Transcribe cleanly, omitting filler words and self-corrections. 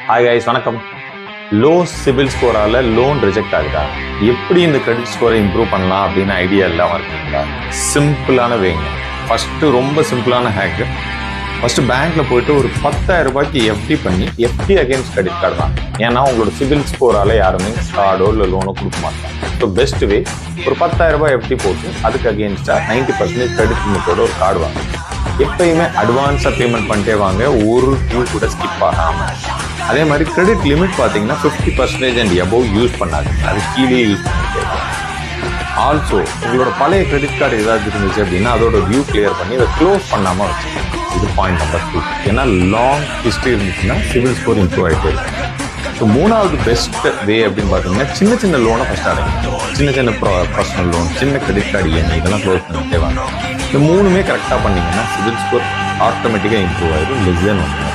Hi guys, வணக்கம். Low CIBIL ஸ்கோரால loan reject ஆகுதா? எப்படி இந்த கிரெடிட் ஸ்கோரை இம்ப்ரூவ் பண்ணலாம் அப்படின்னு ஐடியா இல்லாமல் இருக்கீங்களா? சிம்பிளான வேங்க. ஃபர்ஸ்ட் ரொம்ப சிம்பிளான ஹேக். ஃபர்ஸ்ட் பேங்க்ல போயிட்டு ஒரு 10,000 ரூபாய்க்கு எஃப்டி பண்ணி எஃப்டி அகைன்ஸ்ட் கிரெடிட் கார்டு தான். ஏன்னா உங்களோட சிபில் ஸ்கோரால யாருமே கார்டோ இல்லை லோனோ கொடுக்க மாட்டாங்க. ஸோ பெஸ்ட் வே ஒரு 10,000 ரூபாய் எஃப்டி போட்டு அதுக்கு அகேன்ஸ்டா 90% கிரெடிட் லிமிட்டோட ஒரு கார்டு வாங்க. எப்பயுமே அட்வான்ஸாக பேமெண்ட் பண்ணிட்டே வாங்க, ஒரு டியூ கூட ஸ்கிப் ஆகாமல். அதே மாதிரி கிரெடிட் லிமிட் பார்த்தீங்கன்னா 50% அண்ட் எபோவ் யூஸ் பண்ணாது, அது கீழே யூஸ் பண்ணிட்டே. ஆல்சோ உங்களோட பழைய கிரெடிட் கார்டு ஏதாவது இருந்துச்சு அப்படின்னா அதோட டியூ கிளியர் பண்ணி அதை க்ளோஸ் பண்ணாமல் வச்சுக்கோங்க. இது பாயிண்ட் நம்பர் 2. ஏன்னா லாங் ஹிஸ்ட்ரி இருந்துச்சுன்னா சிவில் ஸ்கோர் இம்ப்ரூவ் ஆகிட்டே இருக்கும். ஸோ மூணாவது பெஸ்ட் வே அப்படின்னு பார்த்தீங்கன்னா சின்ன லோனை ஃபஸ்ட் அடையும். சின்ன பர்சனல் லோன், சின்ன கிரெடிட் கார்டு இஎம்ஐ இதெல்லாம் க்ளோஸ் பண்ணிட்டே வாங்க. இந்த மூணுமே கரெக்டாக பண்ணிங்கன்னா சிவில் ஸ்கோர் ஆட்டோமேட்டிக்காக இம்ப்ரூவ் ஆகிடும். Less than 1 year.